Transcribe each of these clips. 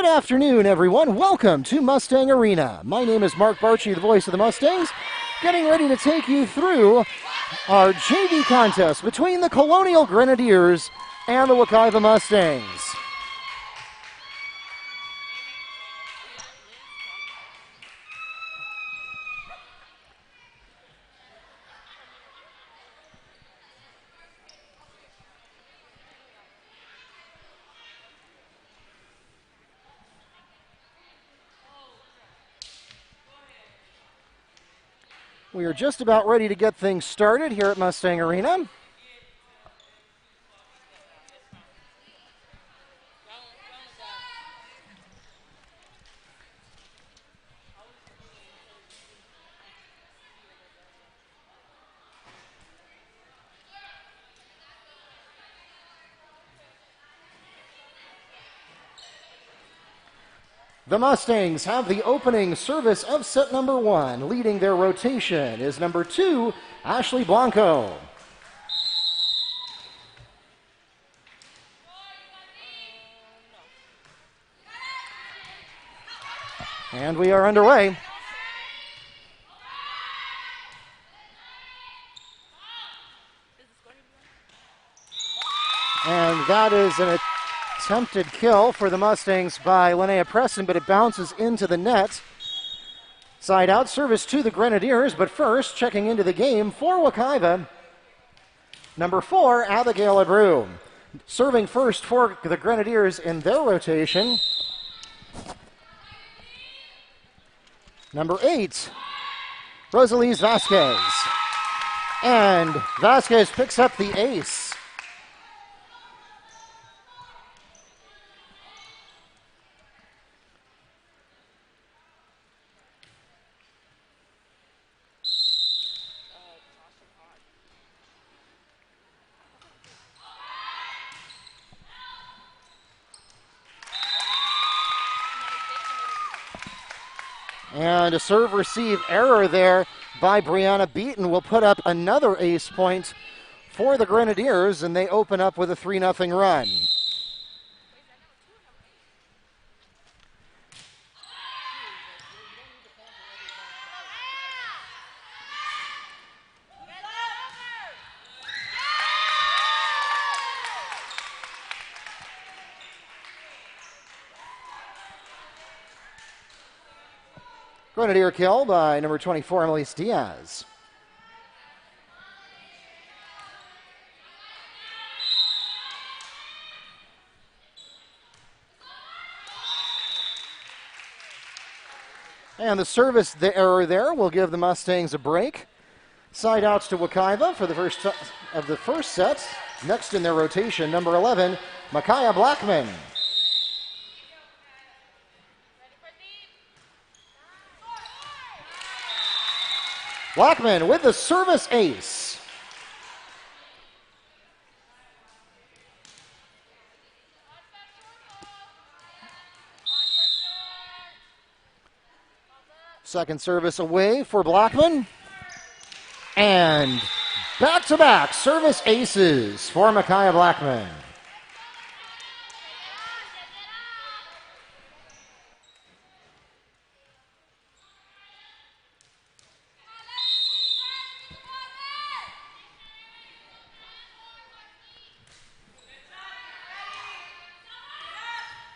Good afternoon, everyone. Welcome to Mustang Arena. My name is Mark Barchi, the voice of the Mustangs, getting ready to take you through our JV contest between the Colonial Grenadiers and the Wekiva Mustangs. We are just about ready to get things started here at Mustang Arena. The Mustangs have the opening service of set number 1. Leading their rotation is number 2, Ashley Blanco. And we are underway. And that is an attempted kill for the Mustangs by Linnea Preston, but it bounces into the net. Side out service to the Grenadiers, but first checking into the game for Wekiva, number 4, Abigail Abreu. Serving first for the Grenadiers in their rotation, number 8, Rosalise Vasquez. And Vasquez picks up the ace. And a serve-receive error there by Brianna Beaton will put up another ace point for the Grenadiers, and they open up with a 3-0 run. Grenadier kill by number 24, Emelise Diaz. And the service, the error there will give the Mustangs a break. Side outs to Wekiva for the first of the first set. Next in their rotation, number 11, Micaiah Blackman. Blackman with the service ace. Second service away for Blackman. And back-to-back service aces for Micaiah Blackman.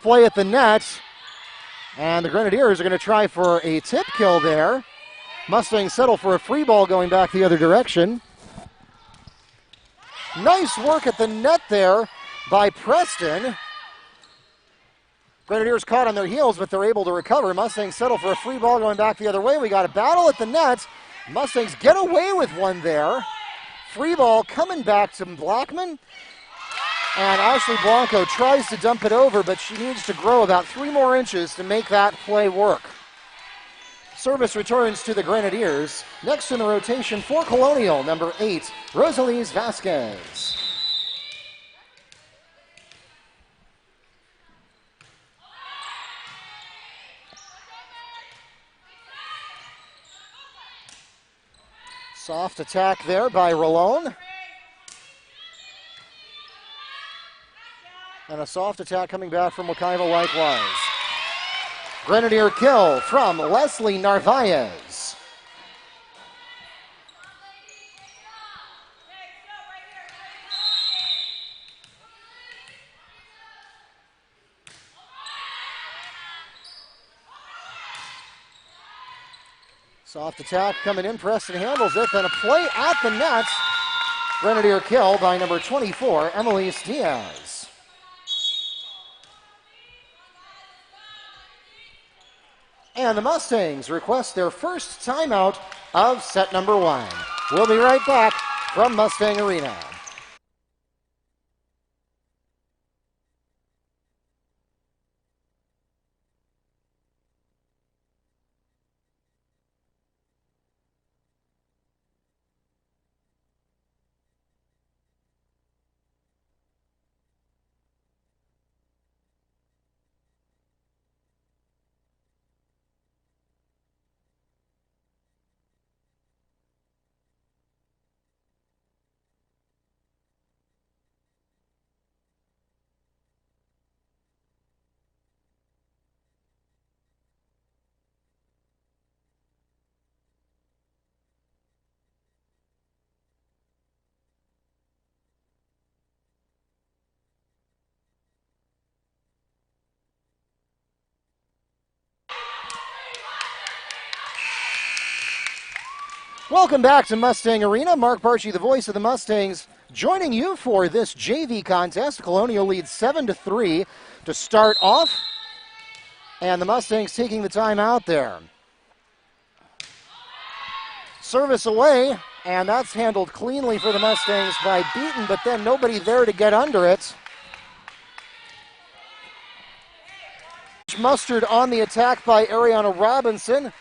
Play at the net, and the Grenadiers are going to try for a tip kill there. Mustangs settle for a free ball going back the other direction. Nice work at the net there by Preston. Grenadiers caught on their heels, but they're able to recover. Mustangs settle for a free ball going back the other way. We got a battle at the net. Mustangs get away with one there. Free ball coming back to Blackman. And Ashley Blanco tries to dump it over, but she needs to grow about 3 more inches to make that play work. Service returns to the Grenadiers. Next in the rotation for Colonial, number 8, Rosalise Vasquez. Soft attack there by Rolone. And a soft attack coming back from Wekiva likewise. Grenadier kill from Leslie Narvaez. Soft attack coming in, Preston handles it, then a play at the net. Grenadier kill by number 24, Emelise Diaz. And the Mustangs request their first timeout of set number 1. We'll be right back from Mustang Arena. Welcome back to Mustang Arena. Mark Barchi, the voice of the Mustangs, joining you for this JV contest. Colonial leads 7-3 to start off, and the Mustangs taking the time out there. Service away, and that's handled cleanly for the Mustangs by Beaton, but then nobody there to get under it. Mustered on the attack by Ariana Robinson.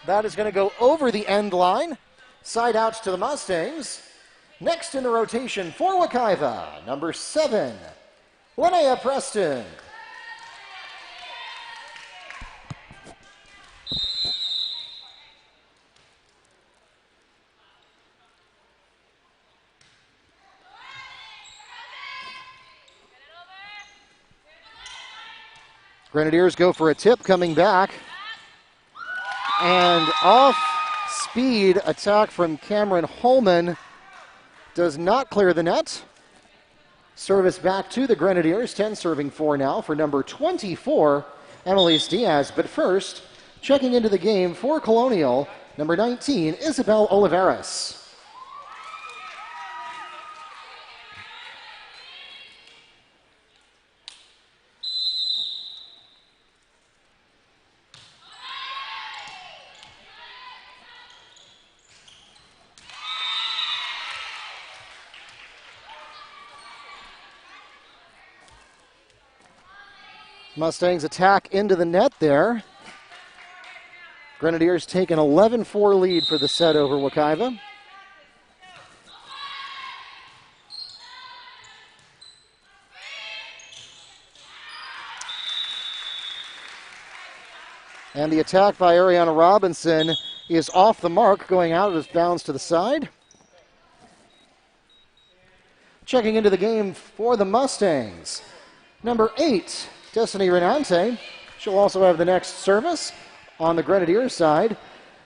That is going to go over the end line. Side out to the Mustangs. Next in the rotation for Wekiva, number 7, Linnea Preston. Grenadiers go for a tip coming back. And off-speed attack from Cameron Holman does not clear the net. Service back to the Grenadiers, 10 serving 4 now for number 24, Emelise Diaz. But first, checking into the game for Colonial, number 19, Isabel Oliveras. Mustangs attack into the net there. Grenadiers take an 11-4 lead for the set over Wekiva. And the attack by Ariana Robinson is off the mark, going out of bounds to the side. Checking into the game for the Mustangs, number 8, Destiny Renante. She'll also have the next service on the Grenadiers side.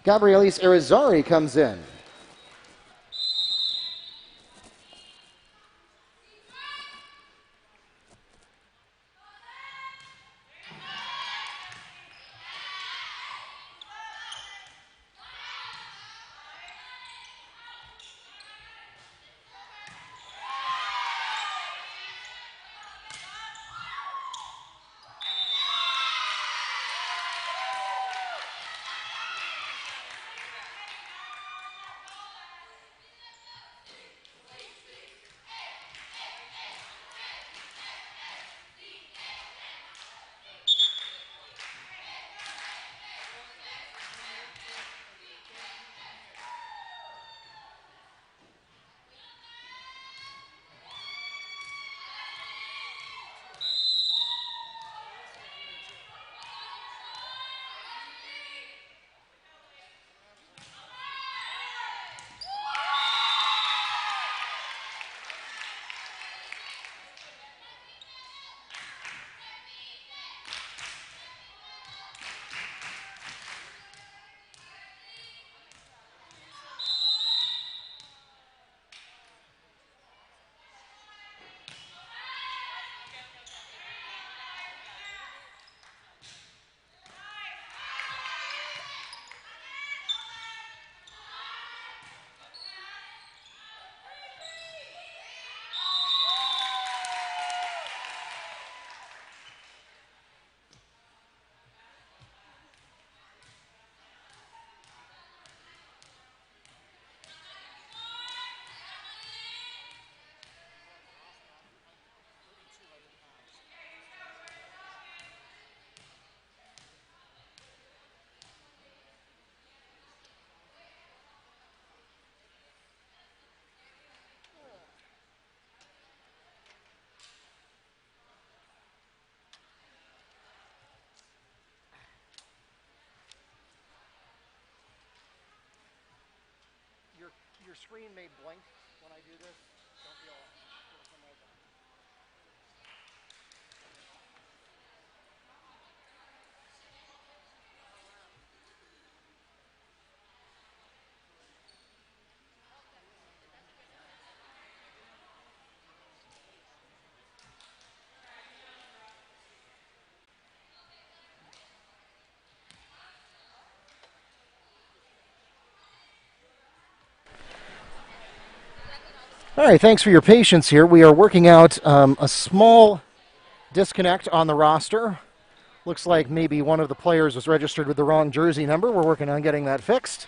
Gabrielis Irizarry comes in. screen may blink when I do this. Don't be alarmed. All right, thanks for your patience here. We are working out a small disconnect on the roster. Looks like maybe one of the players was registered with the wrong jersey number. We're working on getting that fixed.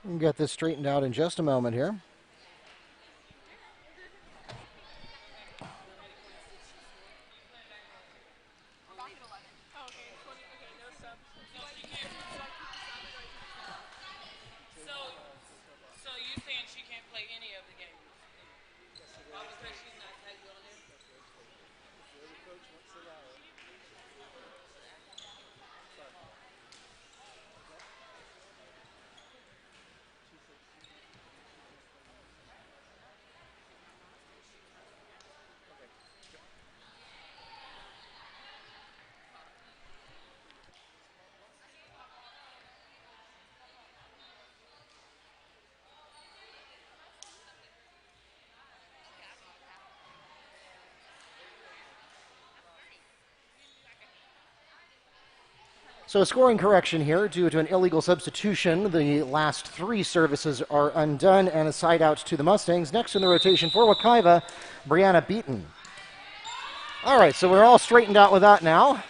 We'll get this straightened out in just a moment here. So a scoring correction here due to an illegal substitution. The last three services are undone and a side out to the Mustangs. Next in the rotation for Wekiva, Brianna Beaton. All right, so we're all straightened out with that now.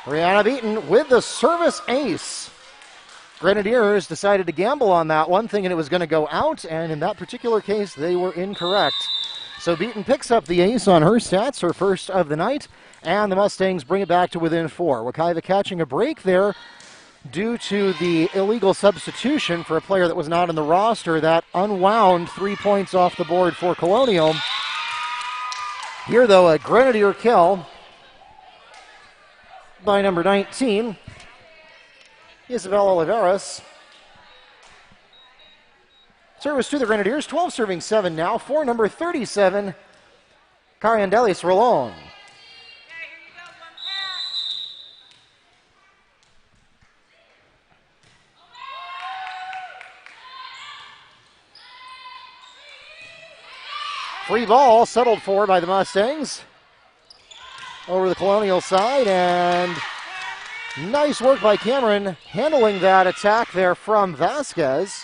Brianna Beaton with the service ace. Grenadiers decided to gamble on that one, thinking it was going to go out, and in that particular case, they were incorrect. So Beaton picks up the ace on her stats, her first of the night, and the Mustangs bring it back to within 4. Wekiva catching a break there due to the illegal substitution for a player that was not in the roster. That unwound 3 points off the board for Colonial. Here, though, a Grenadier kill by number 19. Isabel Oliveras. Service to the Grenadiers, 12 serving 7 now for number 37, Cariandelis Rolon. Free ball settled for by the Mustangs over the Colonial side, and nice work by Cameron handling that attack there from Vasquez.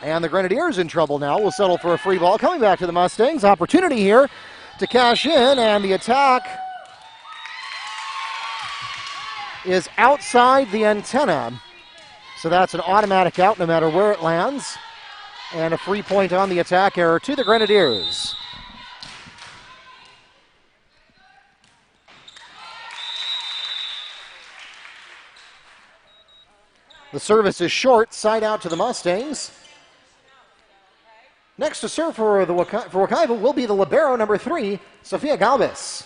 And the Grenadiers in trouble now. Will settle for a free ball. Coming back to the Mustangs. Opportunity here to cash in, and the attack is outside the antenna. So that's an automatic out no matter where it lands. And a free point on the attack error to the Grenadiers. The service is short, side out to the Mustangs. Next to serve for Wekiva will be the libero, number 3, Sofia Galvez.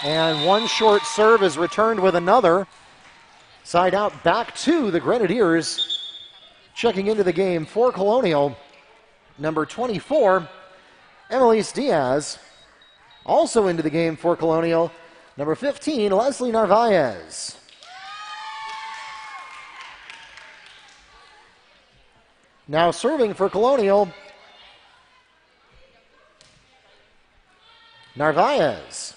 And one short serve is returned with another. Side out back to the Grenadiers. Checking into the game for Colonial, number 24, Emelise Diaz. Also into the game for Colonial, number 15, Leslie Narvaez. Now serving for Colonial, Narvaez.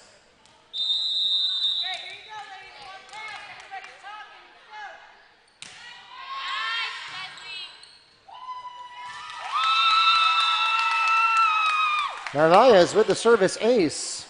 Narvaez with the service ace.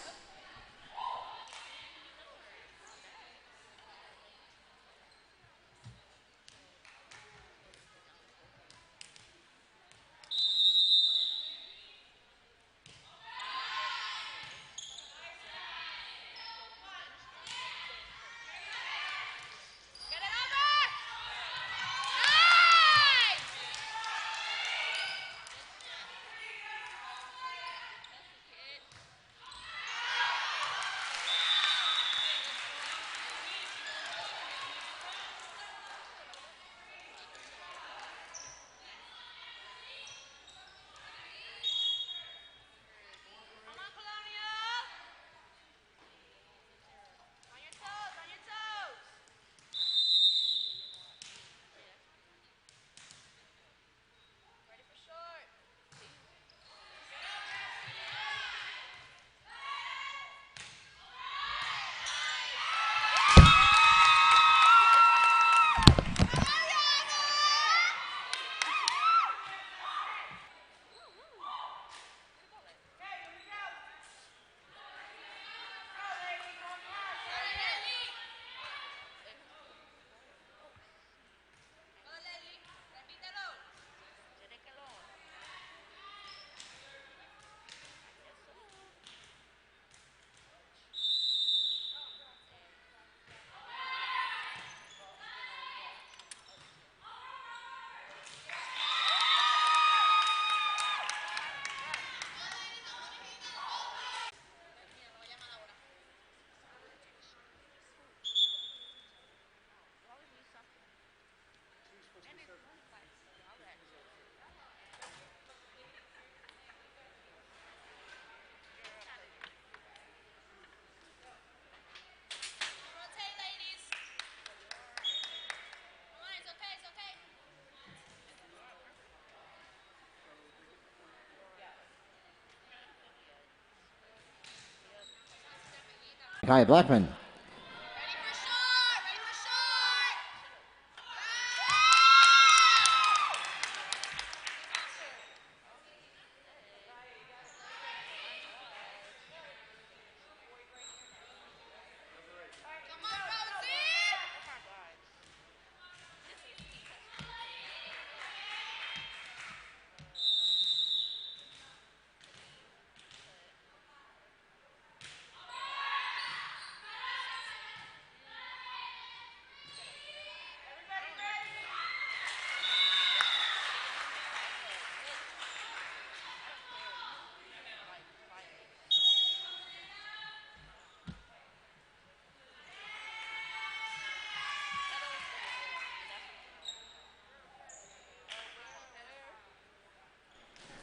Kai Blackman.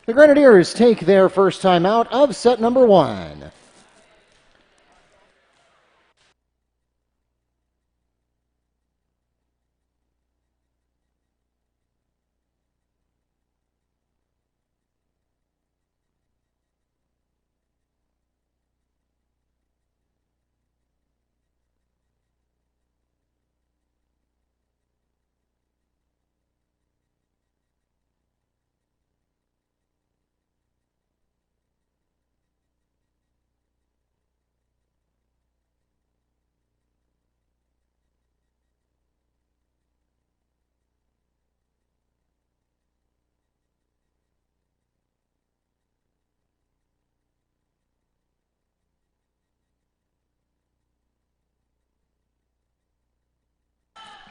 The Grenadiers take their first time out of set number 1.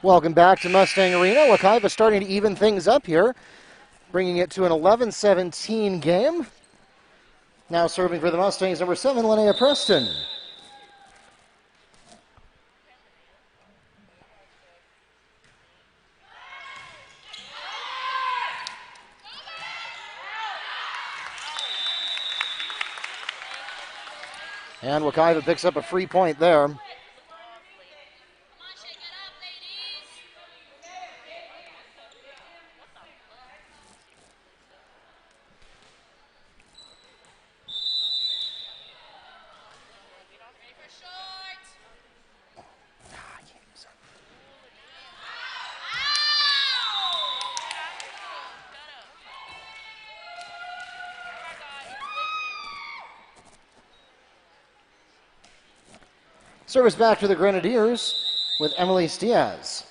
Welcome back to Mustang Arena. Wekiva starting to even things up here, bringing it to an 11-17 game. Now serving for the Mustangs, number 7, Linnea Preston. And Wekiva picks up a free point there. Service back to the Grenadiers with Emily Diaz.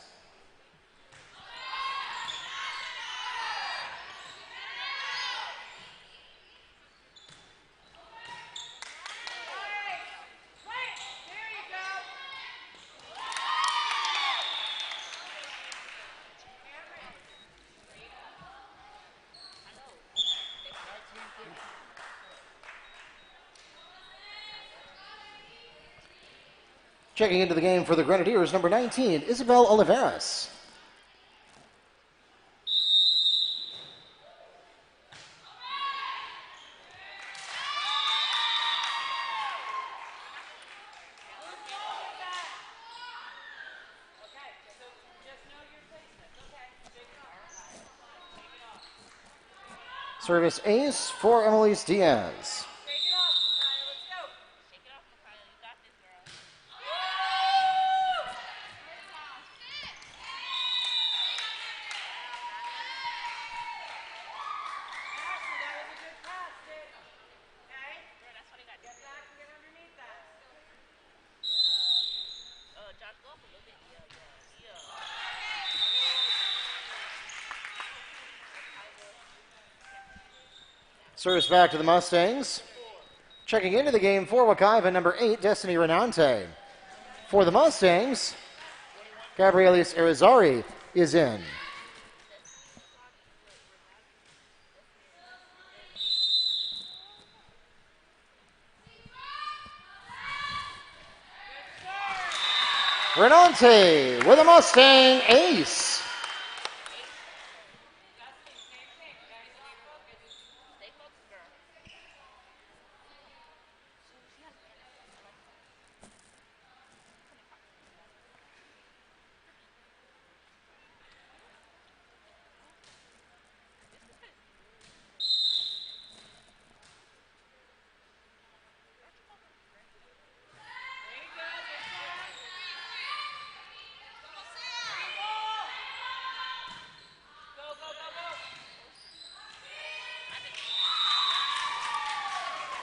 Checking into the game for the Grenadiers, number 19, Isabel Oliveras. Service ace for Emily Diaz. Service back to the Mustangs. Checking into the game for Wekiva, number 8, Destiny Renante. For the Mustangs, Gabrielis Irizarry is in. Renante with a Mustang ace.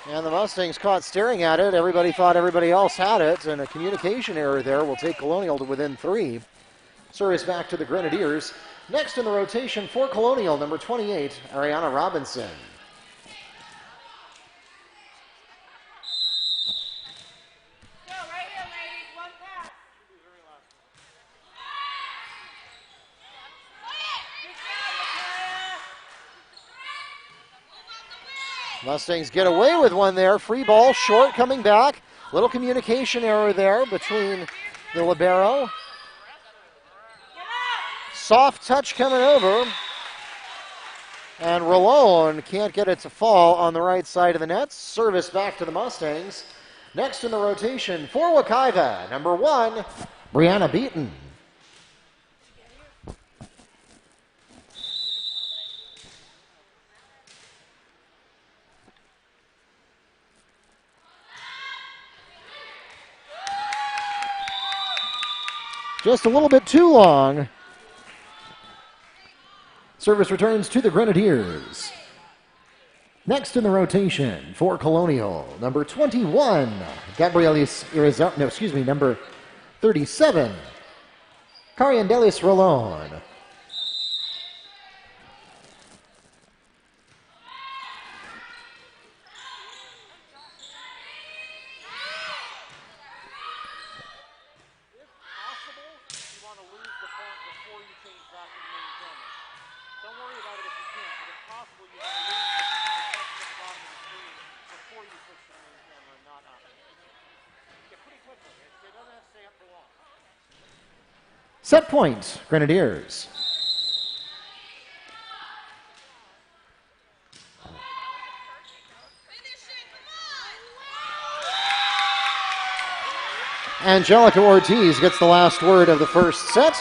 And the Mustangs caught staring at it. Everybody thought everybody else had it, and a communication error there will take Colonial to within 3. Service back to the Grenadiers. Next in the rotation for Colonial, number 28, Ariana Robinson. Mustangs get away with one there. Free ball, short coming back. Little communication error there between the libero. Soft touch coming over. And Rolone can't get it to fall on the right side of the net. Service back to the Mustangs. Next in the rotation for Wekiva, number 1, Brianna Beaton. Just a little bit too long. Service returns to the Grenadiers. Next in the rotation for Colonial, number 21, Gabrielis Irizarry, number 37, Cariandelis Rolone. Set point, Grenadiers. Angelica Ortiz gets the last word of the first set,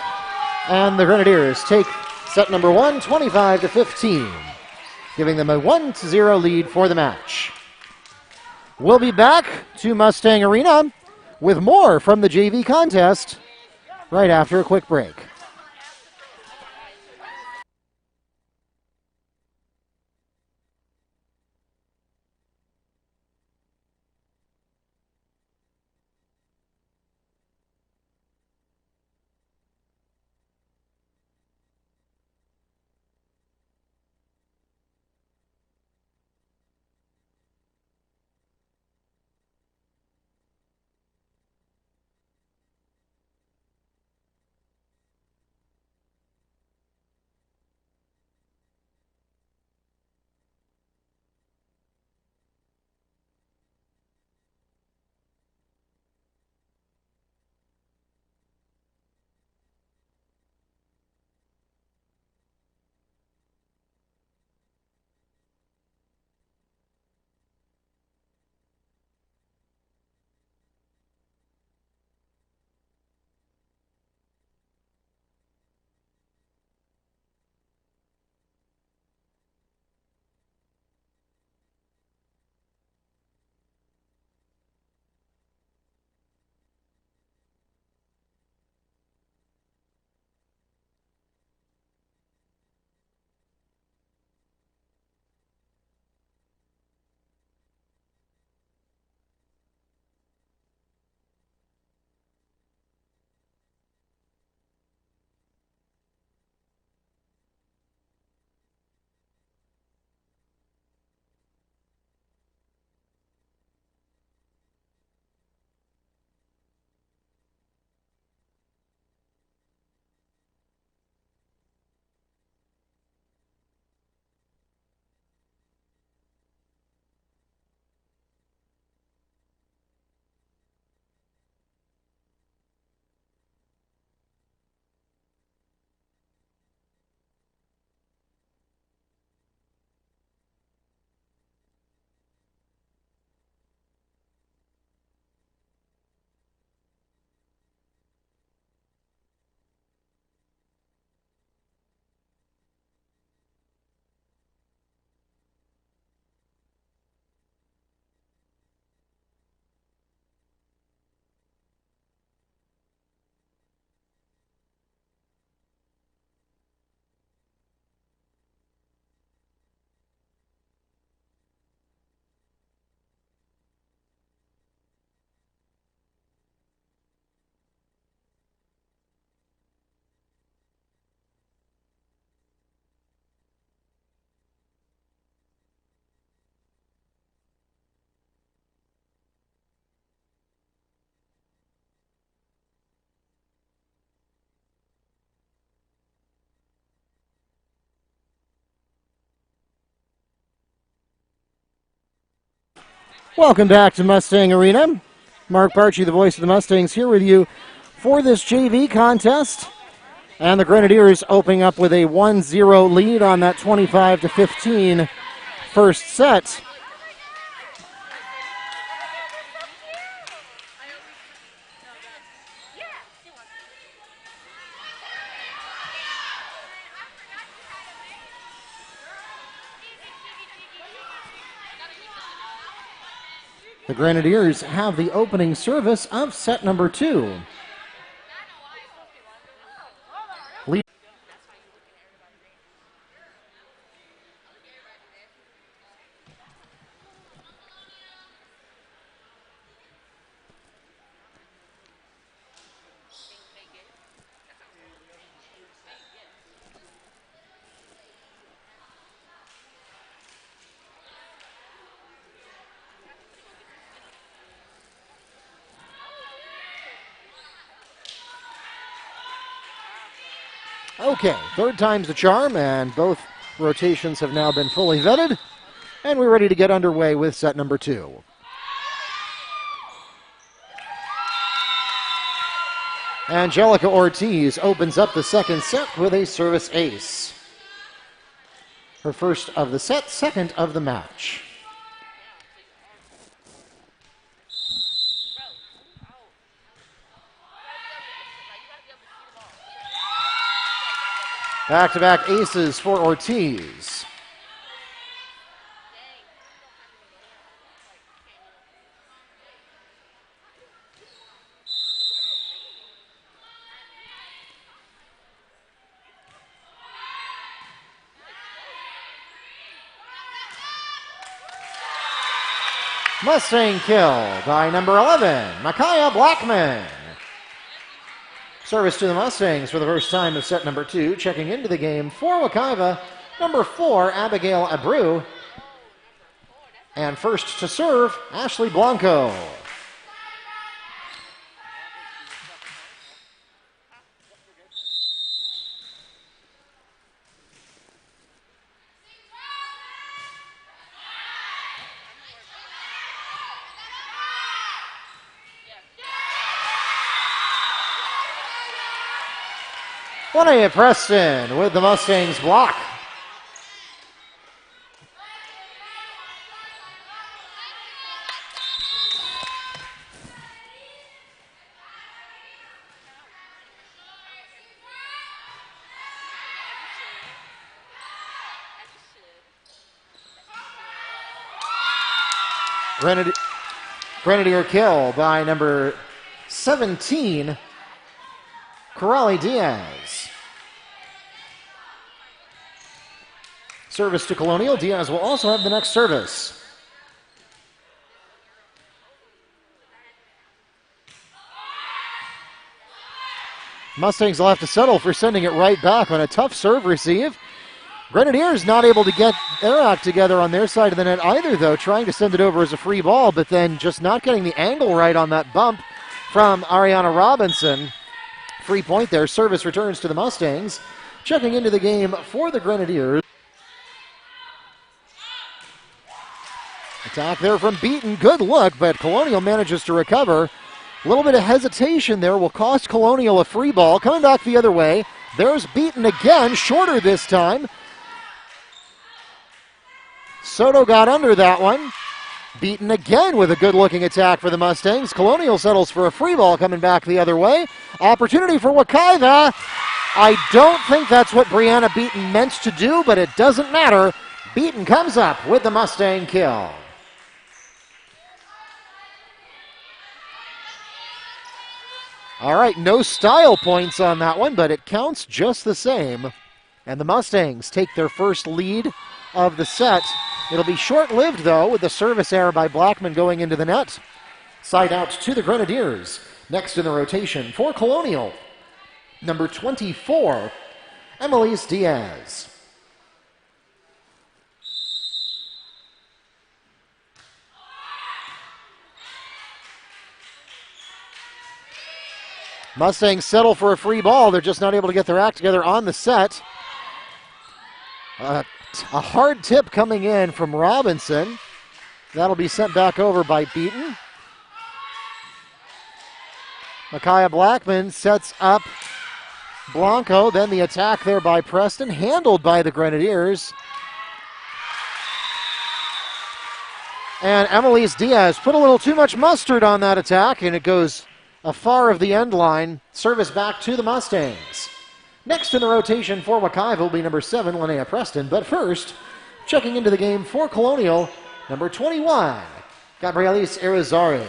and the Grenadiers take set number 1, 25-15, giving them a 1-0 lead for the match. We'll be back to Mustang Arena with more from the JV contest right after a quick break. Welcome back to Mustang Arena. Mark Barchi, the voice of the Mustangs, here with you for this JV contest. And the Grenadiers opening up with a 1-0 lead on that 25-15 first set. The Grenadiers have the opening service of set number 2. Okay, third time's the charm, and both rotations have now been fully vetted, and we're ready to get underway with set number 2. Angelica Ortiz opens up the second set with a service ace. Her first of the set, second of the match. Back-to-back aces for Ortiz. Mustang kill by number 11, Micaiah Blackman. Service to the Mustangs for the first time of set number 2. Checking into the game for Wekiva, number 4, Abigail Abreu. And first to serve, Ashley Blanco. Linnea Preston with the Mustangs block. Grenadier kill by number 17, Corrali Diaz. Service to Colonial. Diaz will also have the next service. Mustangs will have to settle for sending it right back on a tough serve receive. Grenadiers not able to get their act together on their side of the net either, though, trying to send it over as a free ball, but then just not getting the angle right on that bump from Ariana Robinson. Free point there. Service returns to the Mustangs. Checking into the game for the Grenadiers. Attack there from Beaton. Good look, but Colonial manages to recover. A little bit of hesitation there will cost Colonial a free ball. Coming back the other way. There's Beaton again, shorter this time. Soto got under that one. Beaton again with a good-looking attack for the Mustangs. Colonial settles for a free ball coming back the other way. Opportunity for Wekiva. I don't think that's what Brianna Beaton meant to do, but it doesn't matter. Beaton comes up with the Mustang kill. All right, no style points on that one, but it counts just the same. And the Mustangs take their first lead of the set. It'll be short-lived, though, with the service error by Blackman going into the net. Side out to the Grenadiers. Next in the rotation for Colonial, number 24, Emelise Diaz. Mustangs settle for a free ball. They're just not able to get their act together on the set. A hard tip coming in from Robinson. That'll be sent back over by Beaton. Micaiah Blackman sets up Blanco. Then the attack there by Preston, handled by the Grenadiers. And Emelise Diaz put a little too much mustard on that attack, and it goes afar of the end line. Service back to the Mustangs. Next in the rotation for Wekiva will be number 7, Linnea Preston. But first, checking into the game for Colonial, number 21, Gabrielis Irizarry.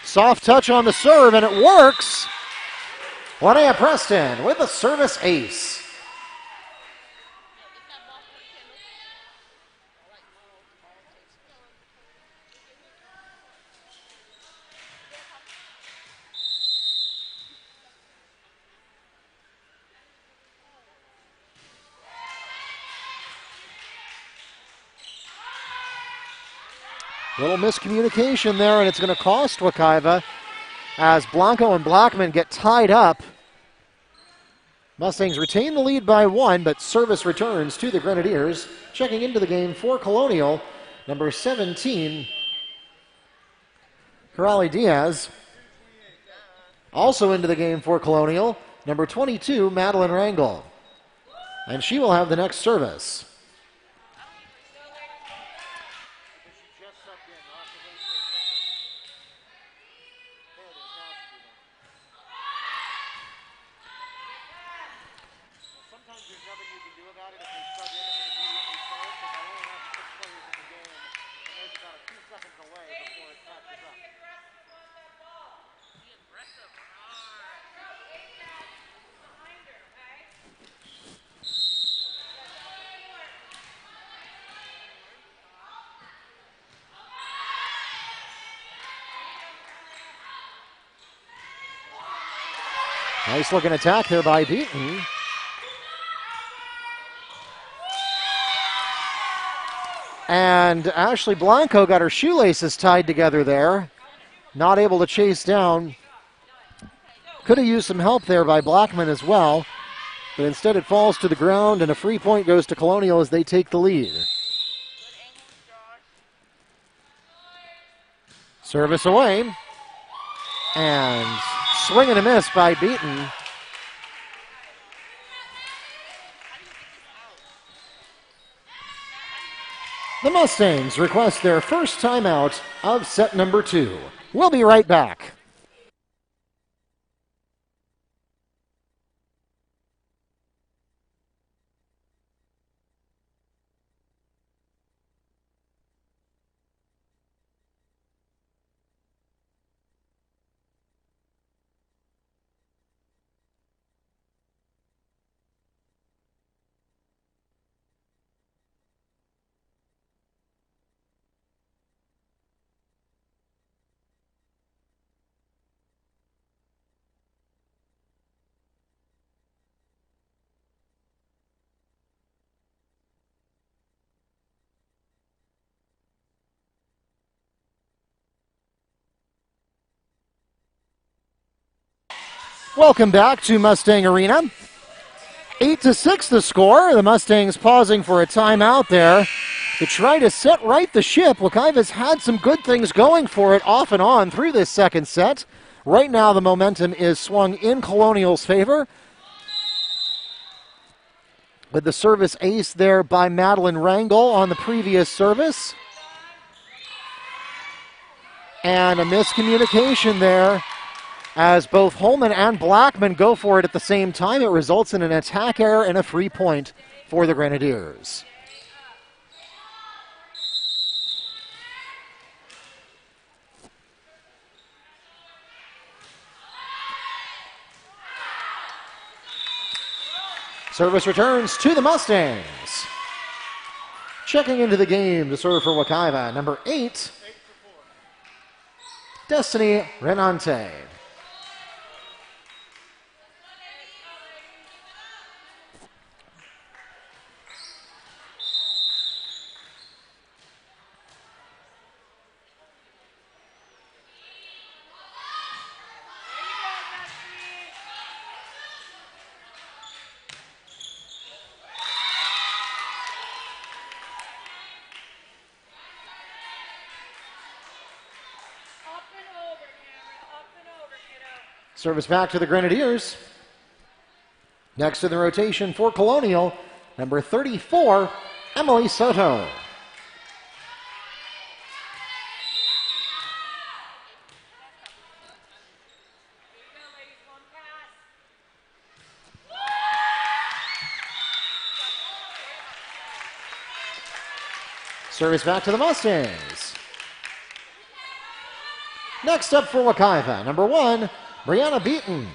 Soft touch on the serve, and it works. Linnea Preston with the service ace. Little miscommunication there, and it's going to cost Wekiva as Blanco and Blackman get tied up. Mustangs retain the lead by 1, but service returns to the Grenadiers. Checking into the game for Colonial, number 17, Corrali Diaz. Also into the game for Colonial, number 22, Madeline Rangel. And she will have the next service. Nice looking attack there by Beaton. And Ashley Blanco got her shoelaces tied together there. Not able to chase down. Could have used some help there by Blackman as well. But instead it falls to the ground and a free point goes to Colonial as they take the lead. Service away. And swing and a miss by Beaton. The Mustangs request their first timeout of set number 2. We'll be right back. Welcome back to Mustang Arena. 8-6 the score. The Mustangs pausing for a timeout there to try to set right the ship. Wekiva's had some good things going for it off and on through this second set. Right now the momentum is swung in Colonial's favor, with the service ace there by Madeline Rangel on the previous service. And a miscommunication there as both Holman and Blackman go for it at the same time. It results in an attack error and a free point for the Grenadiers. Service returns to the Mustangs. Checking into the game to serve for Wekiva, number 8, Destiny Renante. Service back to the Grenadiers. Next in the rotation for Colonial, number 34, Emily Soto. Service back to the Mustangs. Next up for Wekiva, number 1, Brianna Beaton.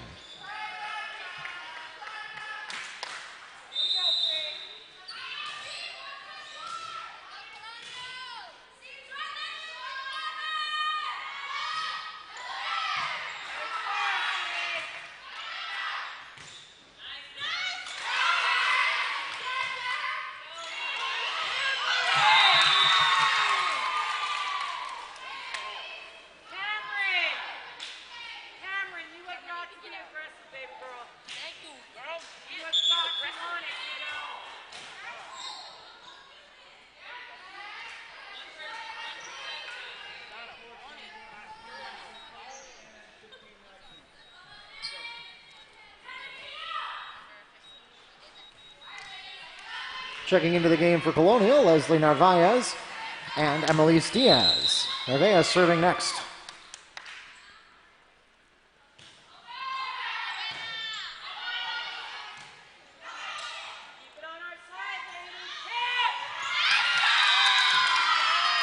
Checking into the game for Colonial, Leslie Narvaez and Emelise Diaz. Narvaez serving next.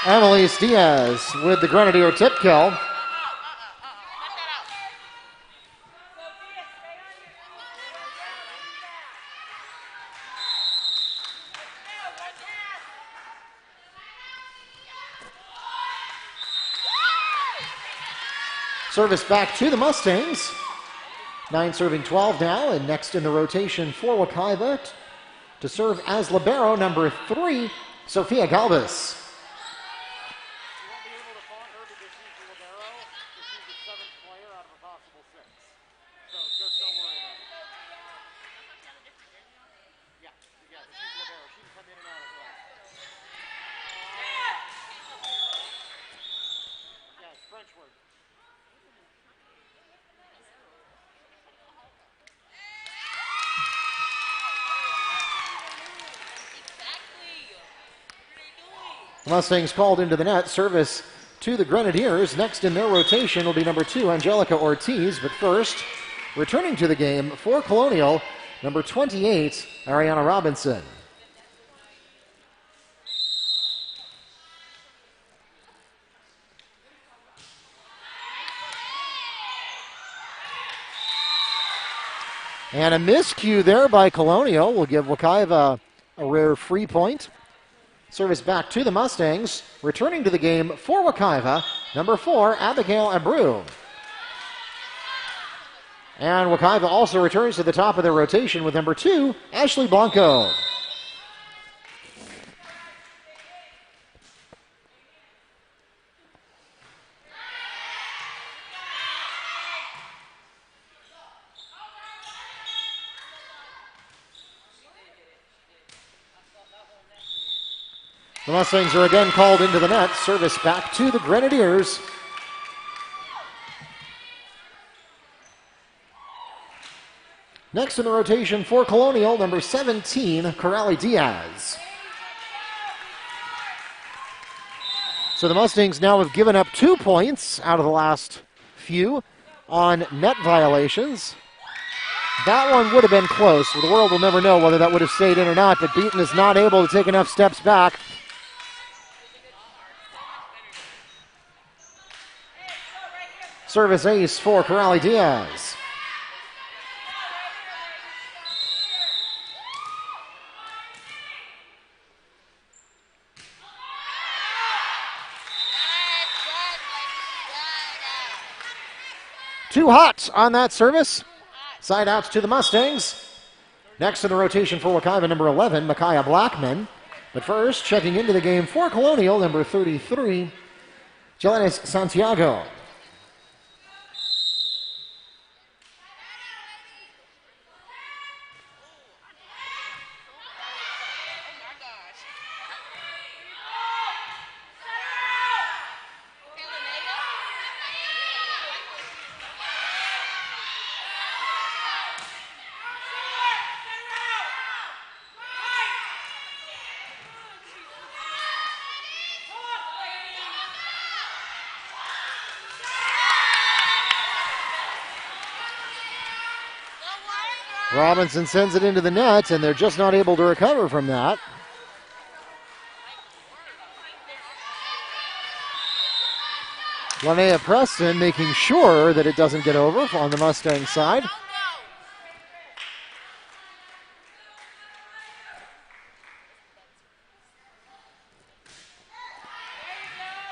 Emelise Diaz with the Grenadier tip kill. Service back to the Mustangs. 9 serving 12 now, and next in the rotation for Wekiva to serve as libero, number 3, Sophia Galvis. The Mustangs called into the net. Service to the Grenadiers. Next in their rotation will be number 2, Angelica Ortiz. But first, returning to the game for Colonial, number 28, Ariana Robinson. And a miscue there by Colonial will give Wekiva a rare free point. Service back to the Mustangs. Returning to the game for Wekiva, number 4, Abigail Abreu. And Wekiva also returns to the top of their rotation with number 2, Ashley Blanco. The Mustangs are again called into the net. Service back to the Grenadiers. Next in the rotation for Colonial, number 17, Corrali Diaz. So the Mustangs now have given up 2 points out of the last few on net violations. That one would have been close. The world will never know whether that would have stayed in or not, but Beaton is not able to take enough steps back. Service ace for Corrali Diaz. Too hot on that service. Side outs to the Mustangs. Next in the rotation for Wekiva, number 11, Micaiah Blackman. But first, checking into the game for Colonial, number 33, Jelenis Santiago. Robinson sends it into the net, and they're just not able to recover from that. Linnea Preston making sure that it doesn't get over on the Mustang side.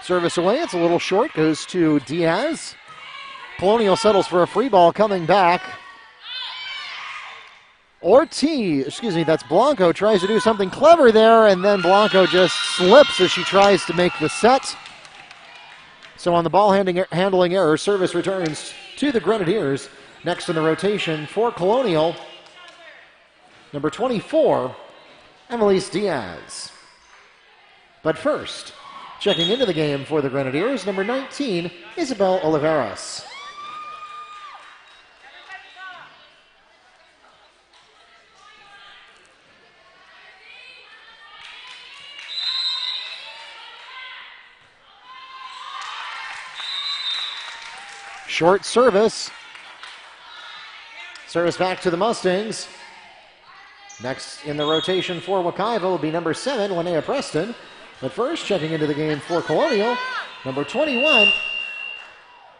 Service away, it's a little short, goes to Diaz. Colonial settles for a free ball coming back. That's Blanco, tries to do something clever there, and then Blanco just slips as she tries to make the set. So on the ball handling error, service returns to the Grenadiers. Next in the rotation for Colonial, number 24, Emelise Diaz. But first, checking into the game for the Grenadiers, number 19, Isabel Oliveras. Short service. Service back to the Mustangs. Next in the rotation for Wekiva will be number 7, Linnea Preston. But first, checking into the game for Colonial, number 21,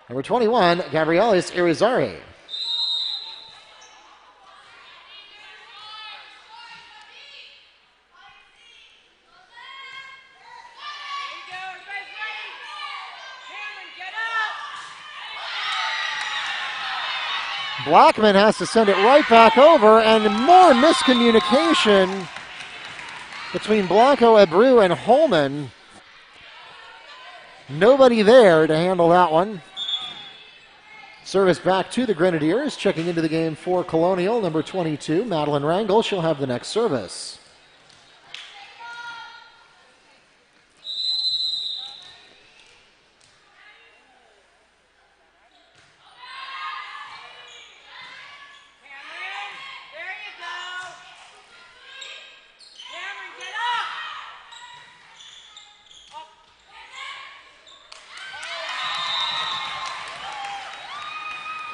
Gabrielis Irizarry. Blackman has to send it right back over, and more miscommunication between Blanco, Abreu, and Holman. Nobody there to handle that one. Service back to the Grenadiers. Checking into the game for Colonial, number 22, Madeline Rangel. She'll have the next service.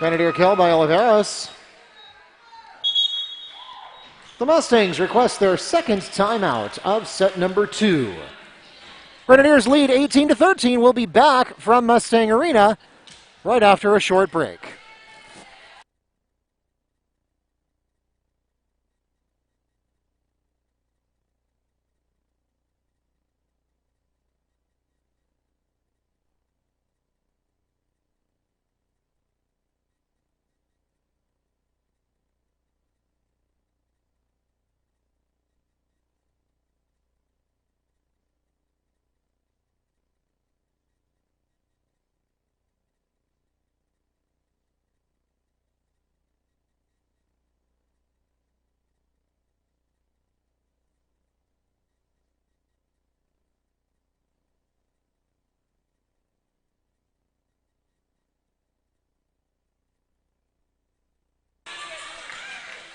Grenadier kill by Oliveros. The Mustangs request their second timeout of set number 2. Grenadiers lead 18-13. We'll be back from Mustang Arena right after a short break.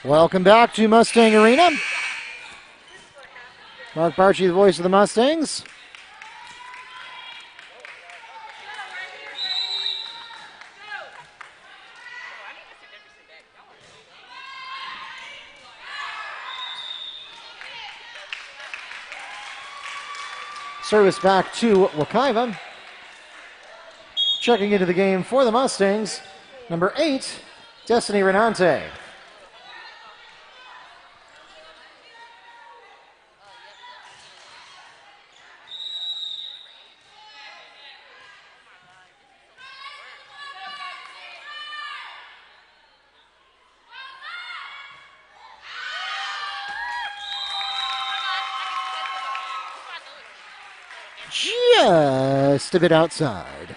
Welcome back to Mustang Arena. Mark Barchi, the voice of the Mustangs. Service back to Wekiva. Checking into the game for the Mustangs, number 8, Destiny Renante. Just a bit outside.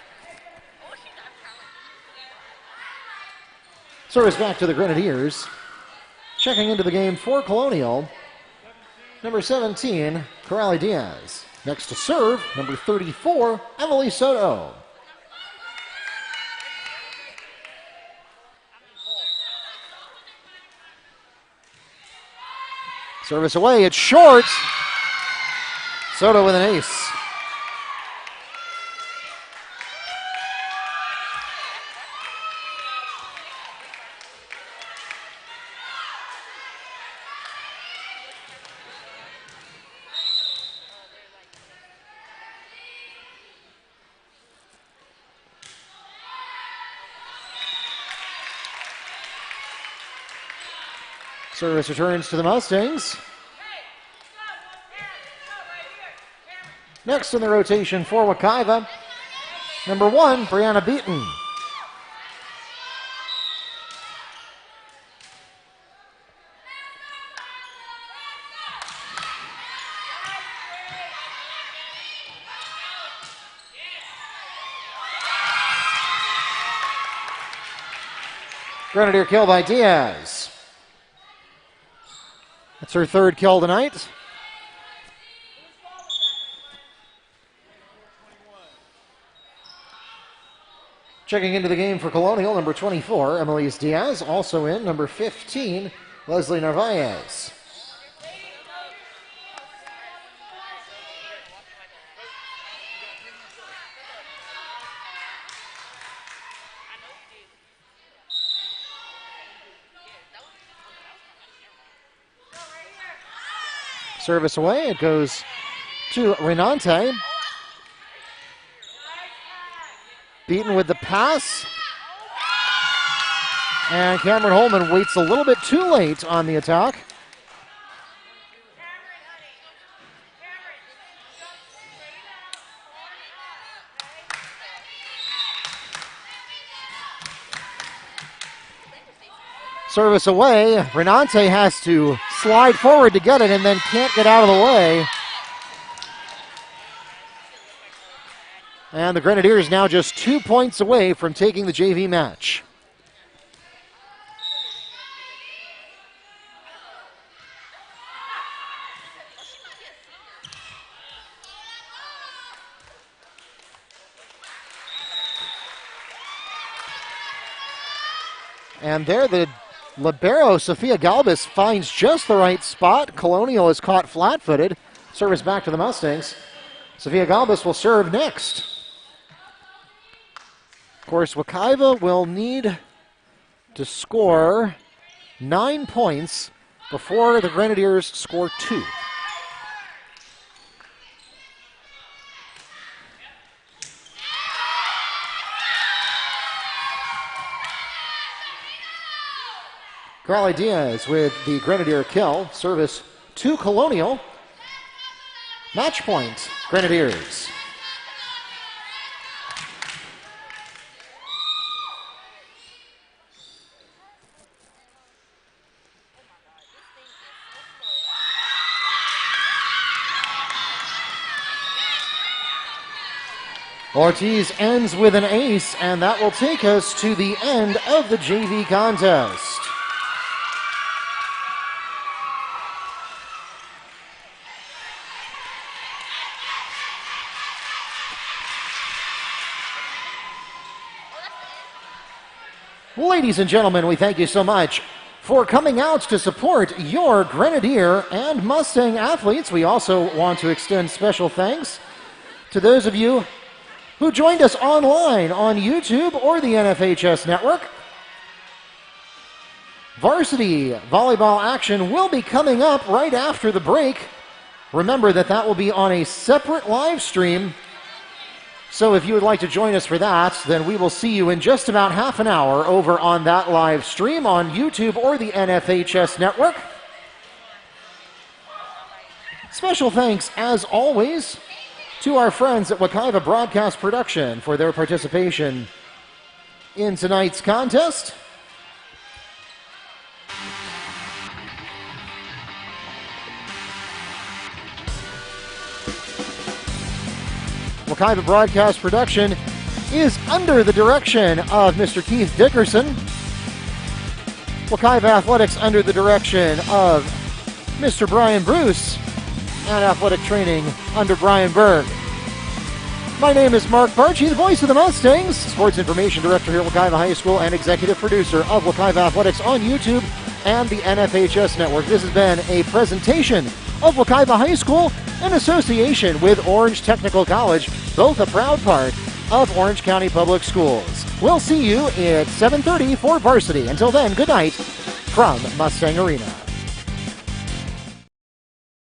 Service back to the Grenadiers. Checking into the game for Colonial, number 17, Corrali Diaz. Next to serve, number 34, Emily Soto. Service away, it's short. Soto with an ace. Service returns to the Mustangs. Next in the rotation for Wekiva, number 1, Brianna Beaton. Grenadier kill by Diaz. That's her third kill tonight. Checking into the game for Colonial, number 24, Emily Diaz. Also in, number 15, Leslie Narvaez. Service away, it goes to Renante. Beaten with the pass. And Cameron Holman waits a little bit too late on the attack. Service away. Renante has to slide forward to get it and then can't get out of the way. And the Grenadiers now just 2 points away from taking the JV match. And there the libero, Sophia Galbis, finds just the right spot. Colonial is caught flat-footed. Service back to the Mustangs. Sophia Galbis will serve next. Of course, Wekiva will need to score 9 points before the Grenadiers score 2. Crowley Diaz with the Grenadier kill. Service to Colonial. Match point, Grenadiers. Ortiz ends with an ace, and that will take us to the end of the JV contest. Ladies and gentlemen, we thank you so much for coming out to support your Grenadier and Mustang athletes. We also want to extend special thanks to those of you who joined us online on YouTube or the NFHS network. Varsity volleyball action will be coming up right after the break. Remember that will be on a separate live stream. So if you would like to join us for that, then we will see you in just about half an hour over on that live stream on YouTube or the NFHS network. Special thanks, as always, to our friends at Wekiva Broadcast Production for their participation in tonight's contest. Wekiva Broadcast Production is under the direction of Mr. Keith Dickerson. Wekiva Athletics under the direction of Mr. Brian Bruce, and athletic training under Brian Berg. My name is Mark Barchi, the voice of the Mustangs, sports information director here at Wekiva High School and executive producer of Wekiva Athletics on YouTube and the NFHS network. This has been a presentation of Wekiva High School in association with Orange Technical College, both a proud part of Orange County Public Schools. We'll see you at 7:30 for varsity. Until then, good night from Mustang Arena.